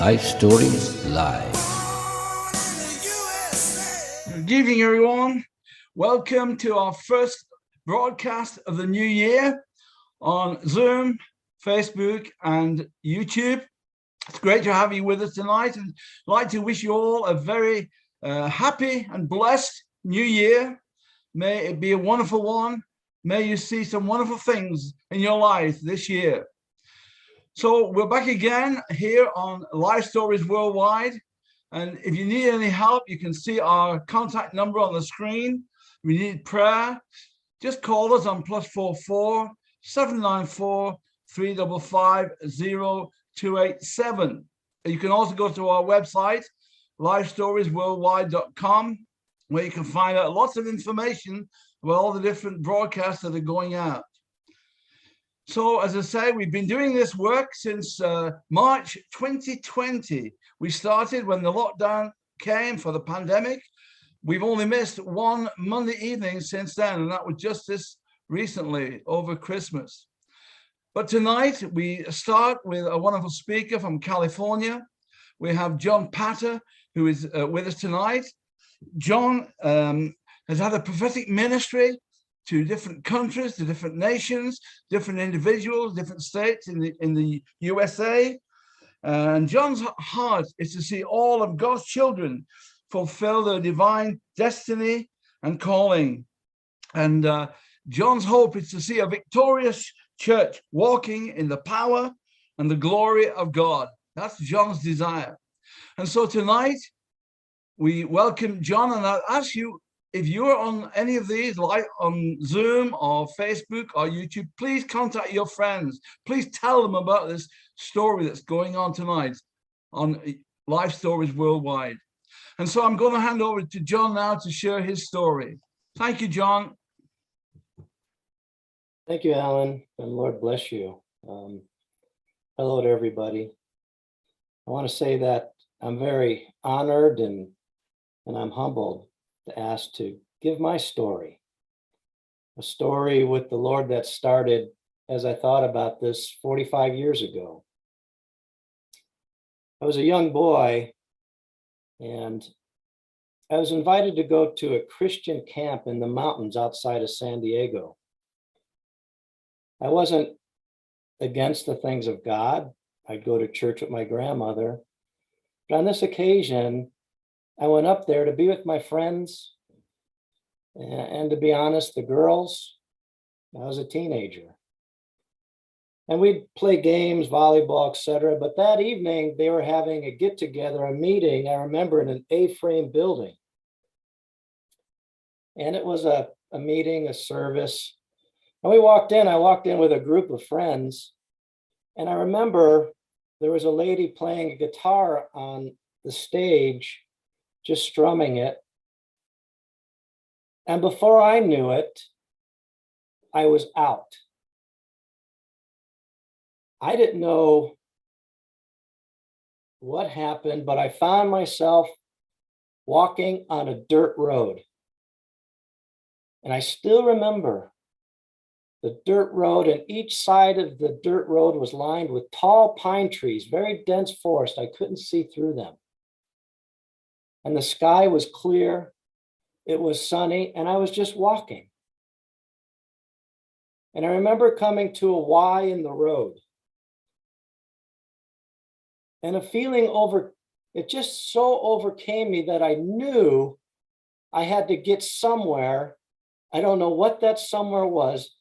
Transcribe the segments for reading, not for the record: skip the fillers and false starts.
Life Stories Live. Good evening, everyone. Welcome to our first broadcast of the new year on Zoom, Facebook, and YouTube. It's great to have you with us tonight, and I'd like to wish you all a very happy and blessed new year. May it be a wonderful one. May you see some wonderful things in your life this year. So we're back again here on Life Stories Worldwide. And if you need any help, you can see our contact number on the screen. If you need prayer, just call us on +44 794 355 0287. You can also go to our website, LifeStoriesWorldwide.com, where you can find out lots of information about all the different broadcasts that are going out. So, as I say, we've been doing this work since March 2020. We started when the lockdown came for the pandemic. We've only missed one Monday evening since then, and that was just this recently over Christmas. But tonight we start with a wonderful speaker from California. We have John Patter, who is with us tonight. John has had a prophetic ministry to different countries, to different nations, different individuals, different states in the USA. And John's heart is to see all of God's children fulfill their divine destiny and calling. And John's hope is to see a victorious church walking in the power and the glory of God. That's John's desire. And so tonight, we welcome John, and I'll ask you, if you're on any of these, like on Zoom or Facebook or YouTube, please contact your friends. Please tell them about this story that's going on tonight on Life Stories Worldwide. And so I'm going to hand over to John now to share his story. Thank you, John. Thank you, Alan, and Lord bless you. Hello to everybody. I want to say that I'm very honored and I'm humbled to ask to give my story, a story with the Lord that started as I thought about this 45 years ago. I was a young boy and I was invited to go to a Christian camp in the mountains outside of San Diego. I wasn't against the things of God. I'd go to church with my grandmother. But on this occasion, I went up there to be with my friends and to be honest, the girls. I was a teenager. And we'd play games, volleyball, etc. But that evening, they were having a get-together, a meeting, I remember, in an A-frame building. And it was a meeting, a service. And I walked in with a group of friends. And I remember there was a lady playing a guitar on the stage, just strumming it. And before I knew it, I was out. I didn't know what happened, but I found myself walking on a dirt road. And I still remember the dirt road, and each side of the dirt road was lined with tall pine trees, very dense forest. I couldn't see through them. And the sky was clear, it was sunny, and I was just walking. And I remember coming to a Y in the road. And a feeling it just so overcame me that I knew I had to get somewhere. I don't know what that somewhere was.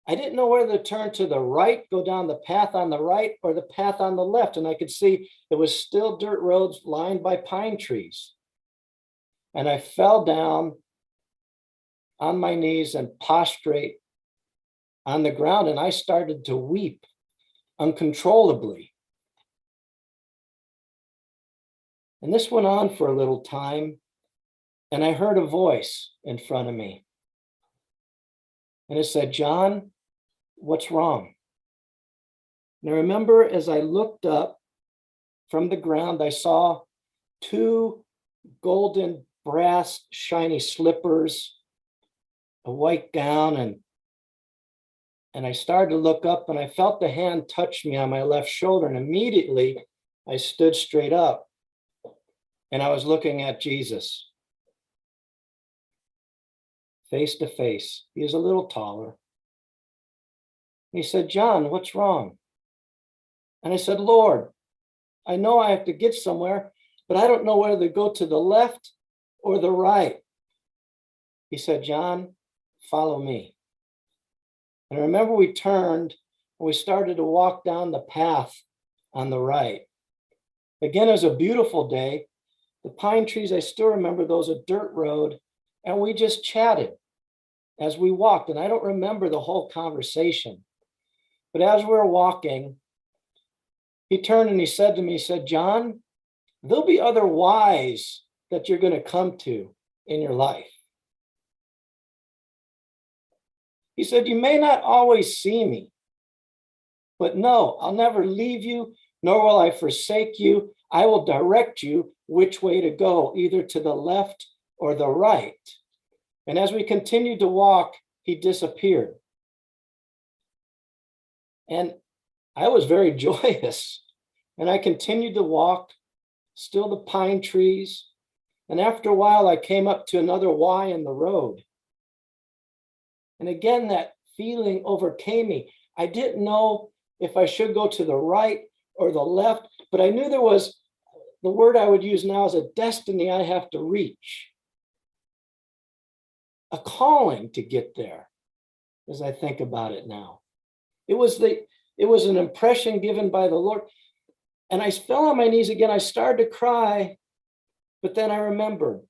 I didn't know whether to turn to the right, go down the path on the right, or the path on the left. And I could see it was still dirt roads lined by pine trees. And I fell down on my knees and prostrate on the ground, and I started to weep uncontrollably. And this went on for a little time, and I heard a voice in front of me. And it said, "John, what's wrong?" And I remember as I looked up from the ground, I saw two golden brass shiny slippers, a white gown, and I started to look up, and I felt the hand touch me on my left shoulder, and immediately I stood straight up and I was looking at Jesus face to face. He is a little taller. He said, "John, what's wrong?" And I said, "Lord, I know I have to get somewhere, but I don't know whether to go to the left or the right." He said, "John, follow me." And I remember we turned and we started to walk down the path on the right. Again, it was a beautiful day. The pine trees, I still remember those, a dirt road, and we just chatted as we walked. And I don't remember the whole conversation, but as we were walking, he turned and he said to me, he said, "John, there'll be other whys that you're going to come to in your life." He said, "You may not always see me, but no, I'll never leave you, nor will I forsake you. I will direct you which way to go, either to the left or the right." And as we continued to walk, he disappeared. And I was very joyous. And I continued to walk, still the pine trees. And after a while, I came up to another Y in the road. And again, that feeling overcame me. I didn't know if I should go to the right or the left, but I knew there was, the word I would use now is a destiny I have to reach, a calling to get there, as I think about it now. It was an impression given by the Lord. And I fell on my knees again. I started to cry, but then I remembered.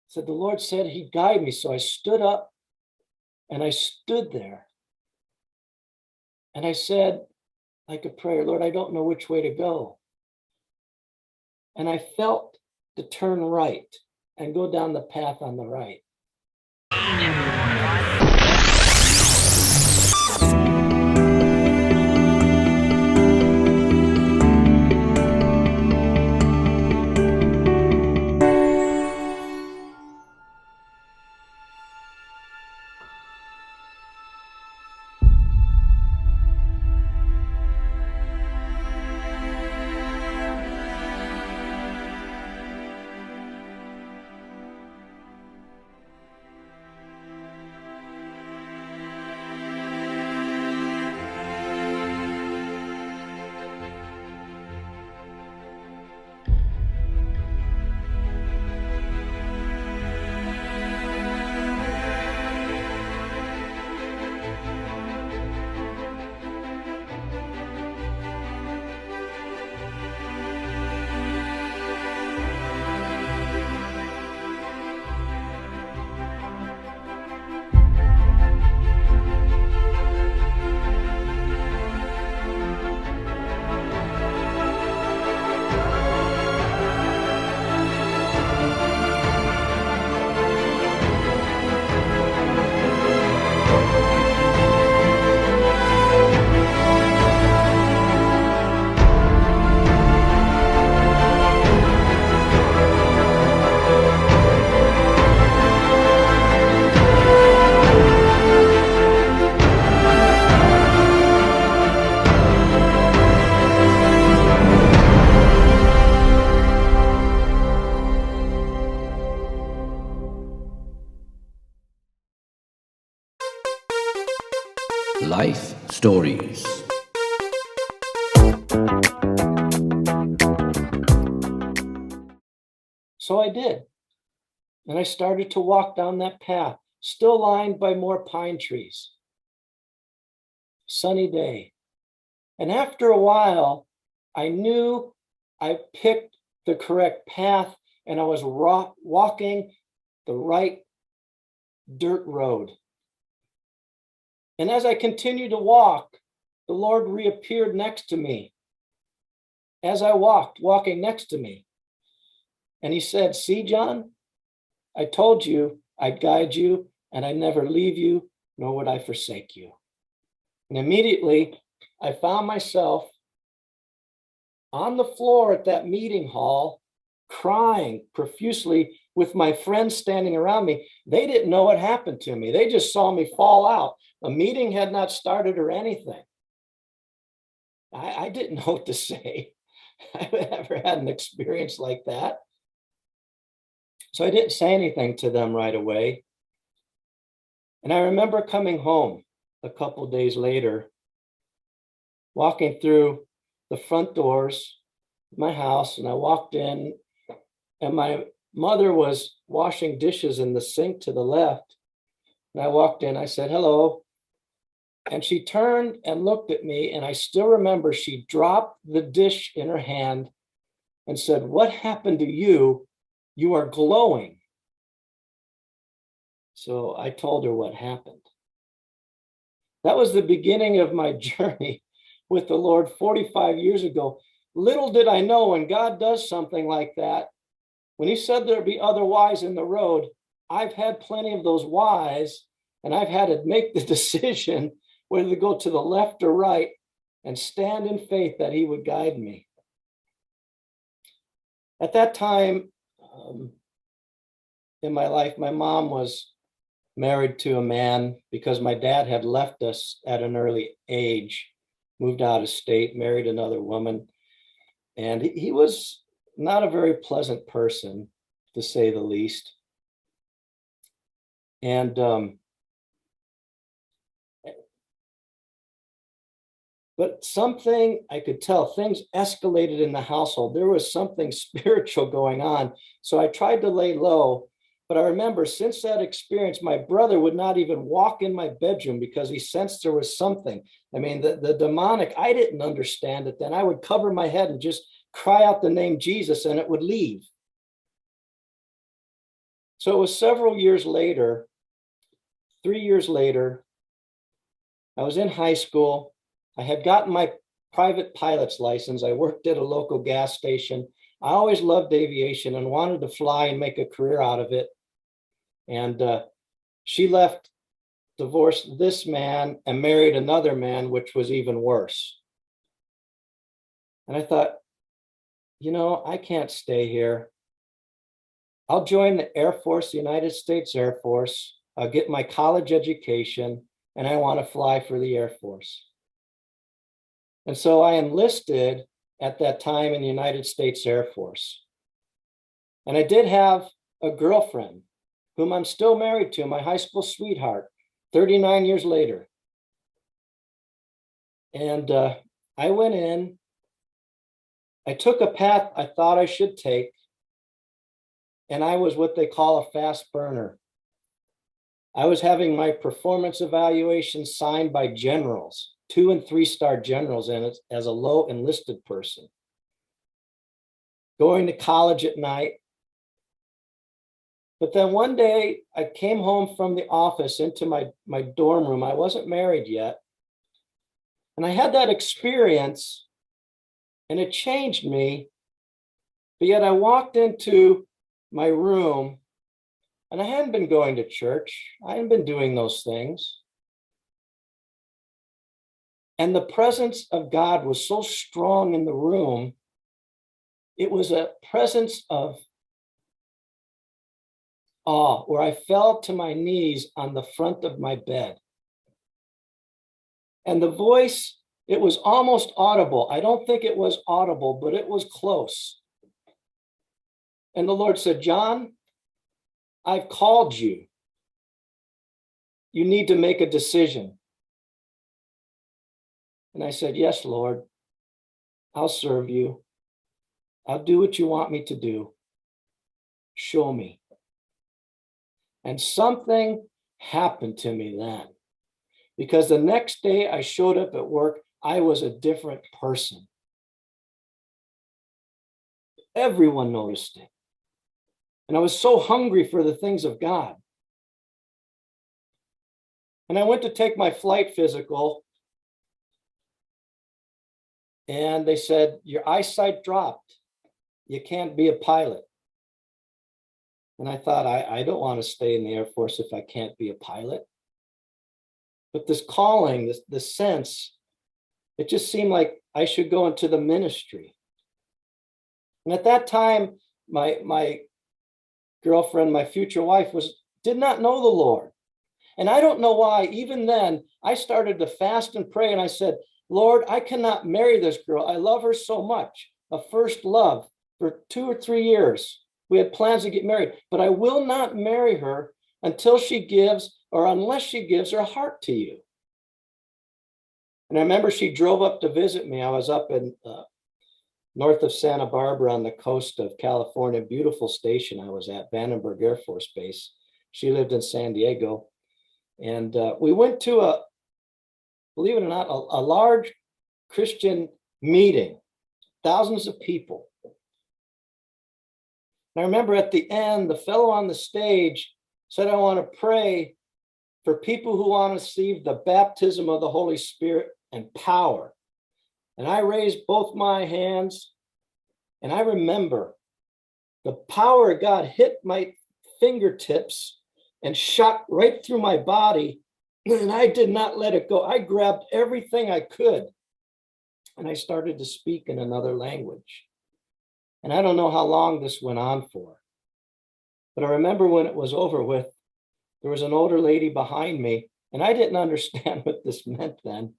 So the Lord said he'd guide me. So I stood up and I stood there. And I said, like a prayer, "Lord, I don't know which way to go." And I felt to turn right and go down the path on the right. Life Stories. So I did. And I started to walk down that path, still lined by more pine trees. Sunny day. And after a while, I knew I picked the correct path and I was walking the right dirt road. And as I continued to walk, the Lord reappeared next to me as I walking next to me. And he said, "See, John, I told you I'd guide you and I'd never leave you, nor would I forsake you." And immediately I found myself on the floor at that meeting hall, crying profusely with my friends standing around me. They didn't know what happened to me. They just saw me fall out. A meeting had not started or anything. I didn't know what to say. I've never had an experience like that. So I didn't say anything to them right away. And I remember coming home a couple days later, walking through the front doors of my house, and I walked in, and my mother was washing dishes in the sink to the left. And I walked in, I said, hello. And she turned and looked at me, and I still remember she dropped the dish in her hand and said, what happened to you? You are glowing. So I told her what happened. That was the beginning of my journey with the Lord 45 years ago. Little did I know, when God does something like that, when he said there'd be other whys in the road, I've had plenty of those whys, and I've had to make the decision whether to go to the left or right and stand in faith that he would guide me. At that time in my life, my mom was married to a man because my dad had left us at an early age, moved out of state, married another woman. And he was not a very pleasant person, to say the least. And but something I could tell, things escalated in the household. There was something spiritual going on. So I tried to lay low. But I remember, since that experience, my brother would not even walk in my bedroom because he sensed there was something. I mean, the demonic, I didn't understand it then. I would cover my head and just cry out the name Jesus, and it would leave. So it was several years later, 3 years later, I was in high school. I had gotten my private pilot's license. I worked at a local gas station. I always loved aviation and wanted to fly and make a career out of it. And she left, divorced this man, and married another man, which was even worse. And I thought, I can't stay here. I'll join the Air Force, the United States Air Force. I'll get my college education, and I want to fly for the Air Force. And so I enlisted at that time in the United States Air Force. And I did have a girlfriend whom I'm still married to, my high school sweetheart, 39 years later. And I went in, I took a path I thought I should take, and I was what they call a fast burner. I was having my performance evaluations signed by generals, 2- and 3-star generals, and as a low enlisted person. Going to college at night. But then one day I came home from the office into my dorm room. I wasn't married yet. And I had that experience, and it changed me. But yet I walked into my room, and I hadn't been going to church. I hadn't been doing those things. And the presence of God was so strong in the room. It was a presence of awe, where I fell to my knees on the front of my bed. And the voice, it was almost audible. I don't think it was audible, but it was close. And the Lord said, John, I've called you. You need to make a decision. And I said, yes, Lord, I'll serve you. I'll do what you want me to do. Show me. And something happened to me then, because the next day I showed up at work, I was a different person. Everyone noticed it. And I was so hungry for the things of God. And I went to take my flight physical, and they said, your eyesight dropped. You can't be a pilot. And I thought, I don't want to stay in the Air Force if I can't be a pilot. But this calling, this sense, it just seemed like I should go into the ministry. And at that time, my girlfriend, my future wife, did not know the Lord. And I don't know why, even then, I started to fast and pray. And I said, Lord, I cannot marry this girl. I love her so much. A first love for 2 or 3 years. We had plans to get married, but I will not marry her until she gives, or unless she gives her heart to you. And I remember she drove up to visit me. I was up in north of Santa Barbara on the coast of California, beautiful station I was at, Vandenberg Air Force Base. She lived in San Diego. And we went to believe it or not, a large Christian meeting, thousands of people. And I remember at the end, the fellow on the stage said, I want to pray for people who want to receive the baptism of the Holy Spirit and power. And I raised both my hands, and I remember the power of God hit my fingertips and shot right through my body, and I did not let it go. I grabbed everything I could, and I started to speak in another language. And I don't know how long this went on for, but I remember when it was over with, there was an older lady behind me, and I didn't understand what this meant then.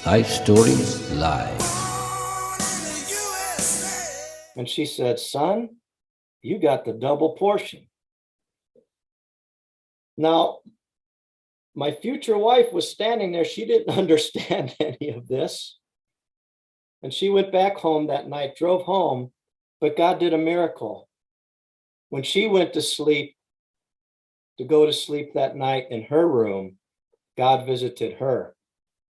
Life Stories Live. And she said, son, you got the double portion. Now, my future wife was standing there. She didn't understand any of this. And she went back home that night, drove home, but God did a miracle. When she went to sleep, to go to sleep that night in her room, God visited her,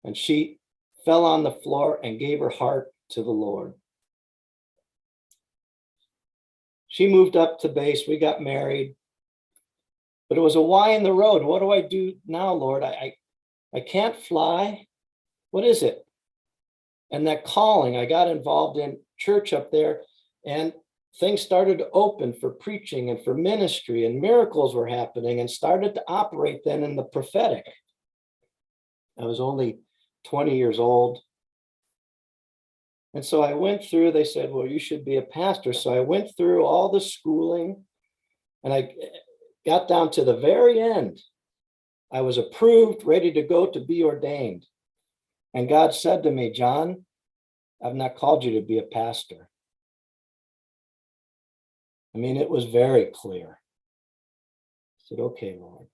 and she fell on the floor and gave her heart to the Lord. She moved up to base. We got married, but it was a why in the road. What do I do now, Lord? I can't fly. What is it? And that calling, I got involved in church up there, and things started to open for preaching and for ministry, and miracles were happening and started to operate then in the prophetic. I was only 20 years old. And so I went through, they said, well, you should be a pastor. So I went through all the schooling, and I got down to the very end. I was approved, ready to go to be ordained. And God said to me, John, I've not called you to be a pastor. I mean, it was very clear. I said, okay, Lord.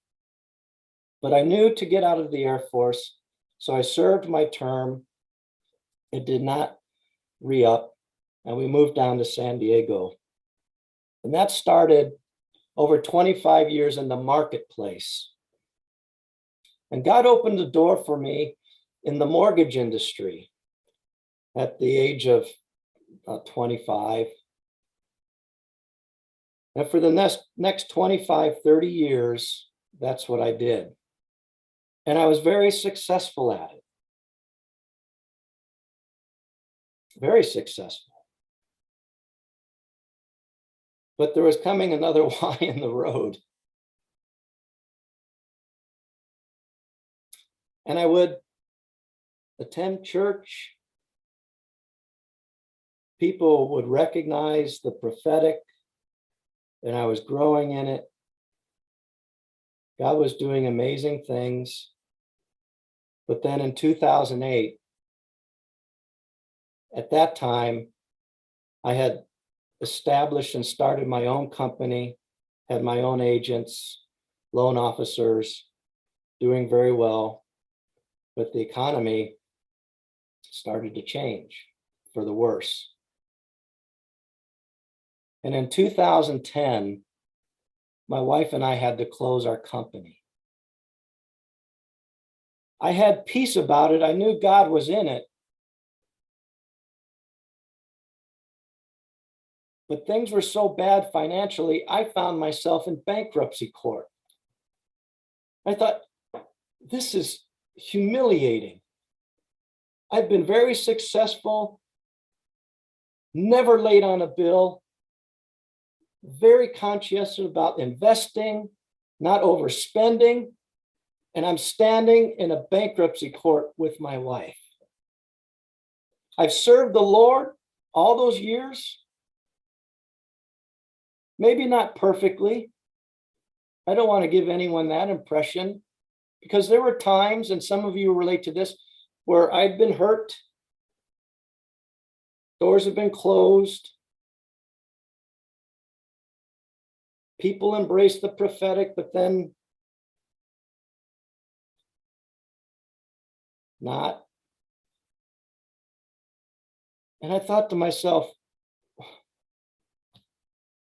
But I knew to get out of the Air Force, so I served my term. It did not re-up, and we moved down to San Diego. And that started over 25 years in the marketplace. And God opened the door for me in the mortgage industry at the age of 25. And for the next 25, 30 years, that's what I did. And I was very successful at it. Very successful. But there was coming another Y in the road. And I would attend church. People would recognize the prophetic, and I was growing in it. God was doing amazing things. But then in 2008, at that time, I had established and started my own company, had my own agents, loan officers, doing very well. But the economy started to change for the worse. And in 2010, my wife and I had to close our company. I had peace about it. I knew God was in it. But things were so bad financially, I found myself in bankruptcy court. I thought, this is humiliating. I've been very successful, never late on a bill, very conscientious about investing, not overspending, and I'm standing in a bankruptcy court with my wife. I've served the Lord all those years. Maybe not perfectly. I don't want to give anyone that impression, because there were times, and some of you relate to this, where I've been hurt. Doors have been closed. People embrace the prophetic, but then not. And I thought to myself,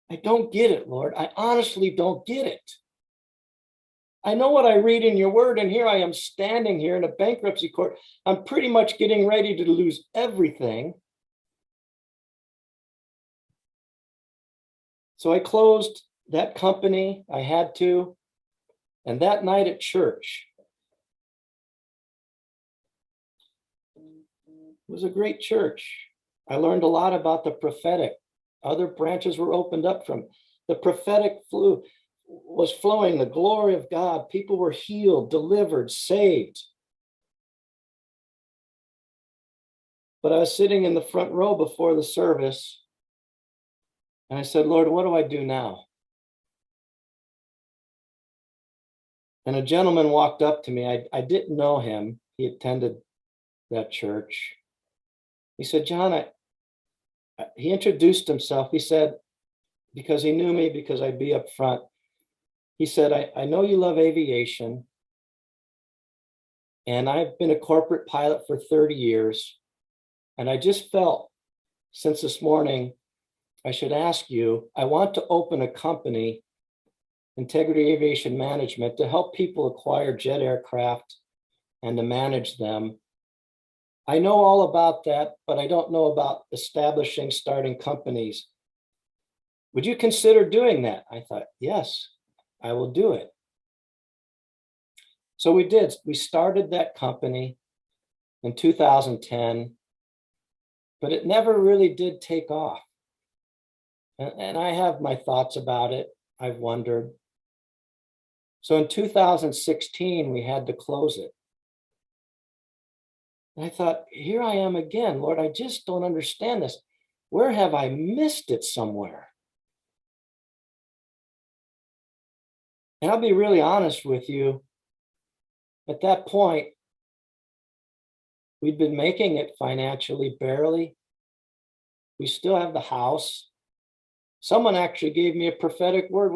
I don't get it, Lord. I honestly don't get it. I know what I read in your word, and here I am standing here in a bankruptcy court. I'm pretty much getting ready to lose everything. So I closed that company. I had to. And that night at church, it was a great church. I learned a lot about the prophetic. Other branches were opened up from the prophetic was flowing, the glory of God. People were healed, delivered, saved. But I was sitting in the front row before the service, and I said, Lord, what do I do now? And a gentleman walked up to me. I didn't know him. He attended that church. He said, John, he introduced himself. He said, because he knew me, because I'd be up front. He said, I know you love aviation, and I've been a corporate pilot for 30 years. And I just felt since this morning, I should ask you, I want to open a company, Integrity Aviation Management, to help people acquire jet aircraft and to manage them. I know all about that, but I don't know about starting companies. Would you consider doing that? I thought, yes, I will do it. So we did. We started that company in 2010, but it never really did take off. And I have my thoughts about it. I've wondered. So in 2016, we had to close it. And I thought, here I am again, Lord, I just don't understand this. Where have I missed it somewhere? And I'll be really honest with you. At that point, we'd been making it financially, barely. We still have the house. Someone actually gave me a prophetic word.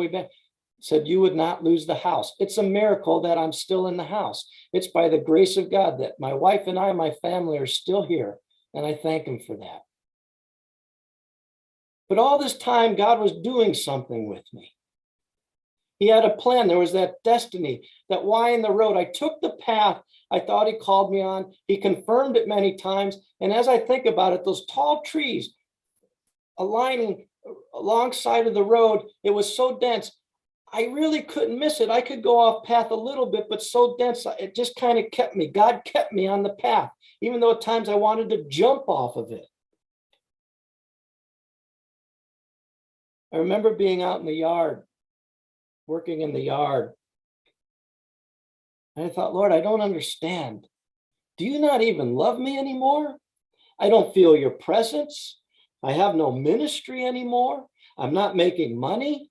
Said you would not lose the house. It's a miracle that I'm still in the house. It's by the grace of God that my wife and I, my family, are still here. And I thank him for that. But all this time, God was doing something with me. He had a plan. There was that destiny, that why in the road. I took the path I thought he called me on. He confirmed it many times. And as I think about it, those tall trees aligning alongside of the road, it was so dense. I really couldn't miss it. I could go off path a little bit, but so dense, it just kind of kept me. God kept me on the path, even though at times I wanted to jump off of it. I remember being out in the yard, working in the yard. And I thought, Lord, I don't understand. Do you not even love me anymore? I don't feel your presence. I have no ministry anymore. I'm not making money.